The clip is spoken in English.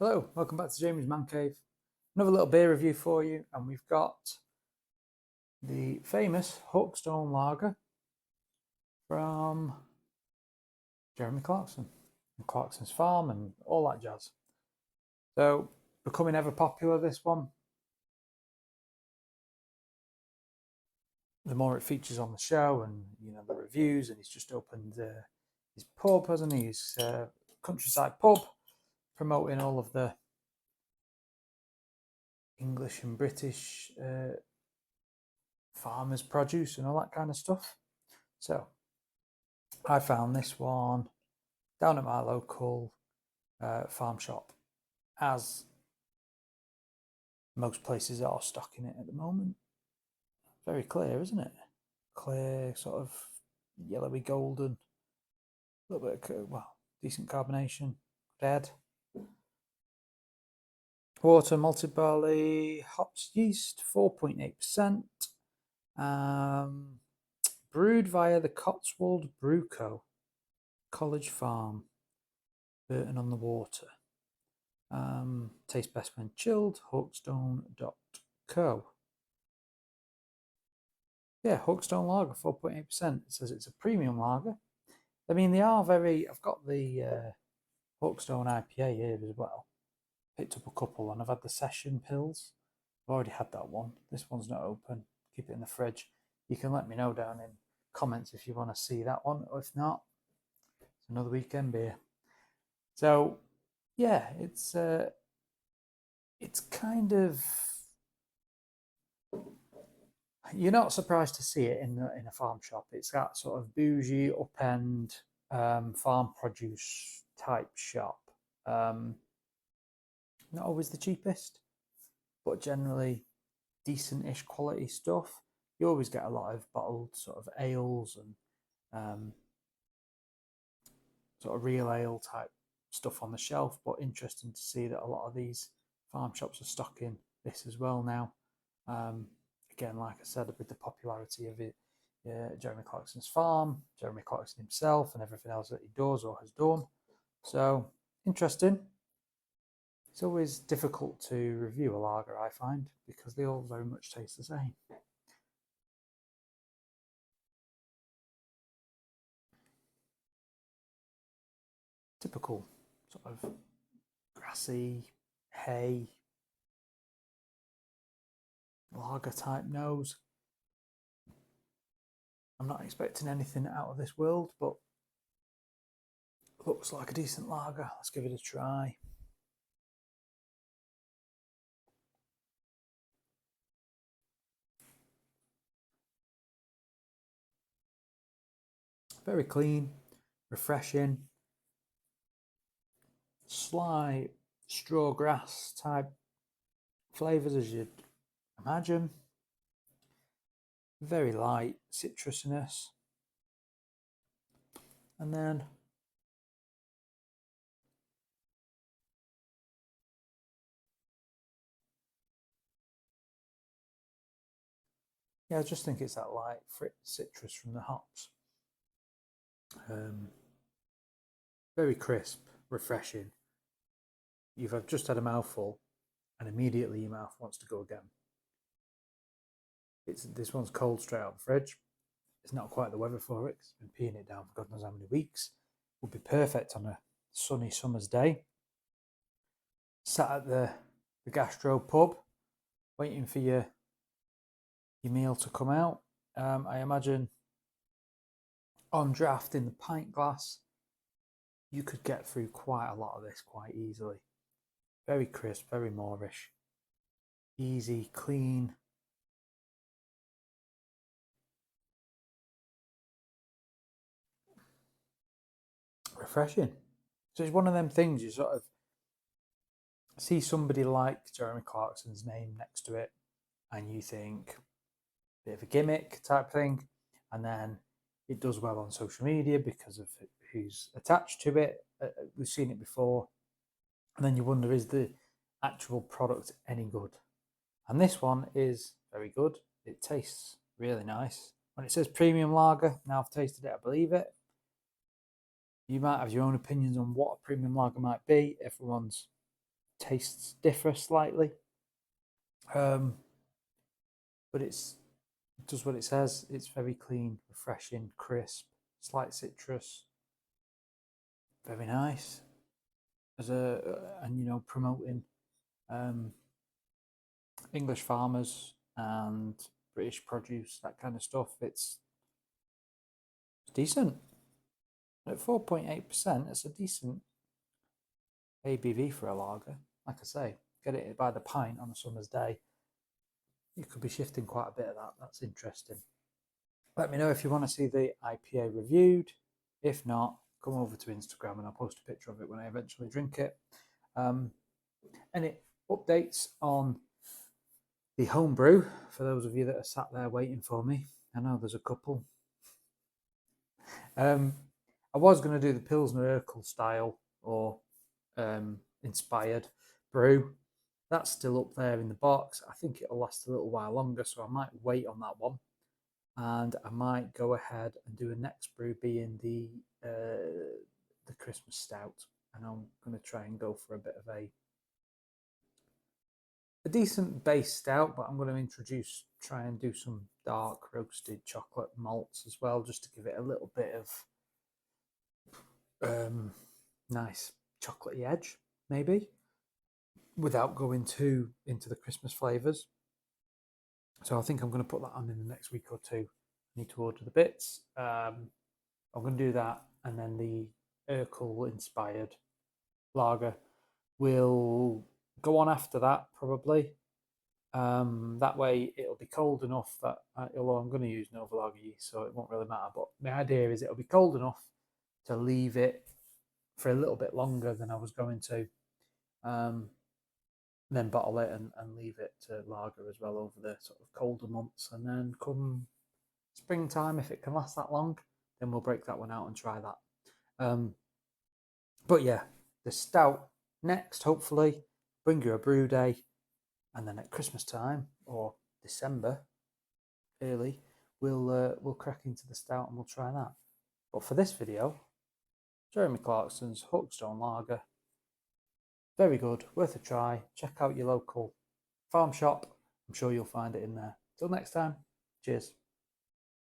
Hello, welcome back to Jamie's Man Cave. Another little beer review for you, and we've got the famous Hawkstone lager from Jeremy Clarkson and Clarkson's farm and all that jazz. So, becoming ever popular, this one. The more it features on the show and the reviews, and he's just opened his pub, hasn't he? His countryside pub, promoting all of the English and British farmers' produce and all that kind of stuff. So I found this one down at my local farm shop, as most places are stocking it at the moment. Very clear, isn't it? Clear, sort of yellowy golden, a little bit of, decent carbonation, red. Water, malted barley, hops, yeast, 4.8%. Brewed via the Cotswold Brew Co. College Farm, Burton on the Water. Tastes best when chilled, hawkstone.co. Yeah, Hawkstone lager, 4.8%. It says it's a premium lager. I mean, they are very... I've got the Hawkstone IPA here as well. Picked up a couple, and I've had the Session Pills. I've already had that one. This one's not open. Keep it in the fridge. You can let me know down in comments if you want to see that one, or if not, it's another weekend beer. So yeah, it's kind of, you're not surprised to see it in a farm shop. It's that sort of bougie upend farm produce type shop. Not always the cheapest, but generally decent-ish quality stuff. You always get a lot of bottled sort of ales and sort of real ale type stuff on the shelf, but interesting to see that a lot of these farm shops are stocking this as well now. Again, like I said, with the popularity of it, Jeremy Clarkson's farm, Jeremy Clarkson himself, and everything else that he does or has done. So interesting. It's always difficult to review a lager, I find, because they all very much taste the same. Typical sort of grassy, hay, lager type nose. I'm not expecting anything out of this world, but looks like a decent lager. Let's give it a try. Very clean, refreshing, slight straw grass type flavours as you'd imagine. Very light citrusiness. And then I just think it's that light citrus from the hops. Very crisp, refreshing. You've just had a mouthful and immediately your mouth wants to go again. This one's cold straight out of the fridge. It's not quite the weather for it. It's been peeing it down for God knows how many weeks. Would be perfect on a sunny summer's day. Sat at the gastro pub, waiting for your meal to come out. I imagine on draft in the pint glass, you could get through quite a lot of this quite easily. Very crisp, very moorish, easy, clean. Refreshing. So it's one of them things you sort of see somebody like Jeremy Clarkson's name next to it and you think bit of a gimmick type thing, and then it does well on social media because of who's attached to it. We've seen it before, and then you wonder, is the actual product any good? And this one is very good. It tastes really nice. When it says premium lager, now I've tasted it, I believe it. You might have your own opinions on what a premium lager might be. Everyone's tastes differ slightly. But it does what it says. It's very clean, refreshing, crisp, slight citrus. Very nice. And promoting English farmers and British produce, that kind of stuff. It's decent. At 4.8%, it's a decent ABV for a lager. Like I say, get it by the pint on a summer's day. You could be shifting quite a bit of that. That's interesting. Let me know if you want to see the IPA reviewed. If not, come over to Instagram and I'll post a picture of it when I eventually drink it. Any updates on the homebrew for those of you that are sat there waiting for me? I know there's a couple. I was going to do the Pilsner Urquell style or inspired brew. That's still up there in the box. I think it'll last a little while longer, so I might wait on that one. And I might go ahead and do a next brew being the Christmas stout. And I'm going to try and go for a bit of a decent base stout, but I'm going to try and do some dark roasted chocolate malts as well, just to give it a little bit of nice chocolatey edge, maybe, without going too into the Christmas flavours. So I think I'm going to put that on in the next week or two. I need to order the bits. I'm going to do that, and then the Urquell inspired lager will go on after that, probably. That way it'll be cold enough that, although I'm going to use Nova Lager yeast, so it won't really matter, but the idea is it'll be cold enough to leave it for a little bit longer than I was going to. Then bottle it and leave it to lager as well over the sort of colder months. And then come springtime, if it can last that long, then we'll break that one out and try that. But yeah, the stout next, hopefully, bring you a brew day. And then at Christmas time or December, early, we'll crack into the stout and we'll try that. But for this video, Jeremy Clarkson's Hawkstone Lager. Very good, worth a try. Check out your local farm shop. I'm sure you'll find it in there. Till next time, cheers.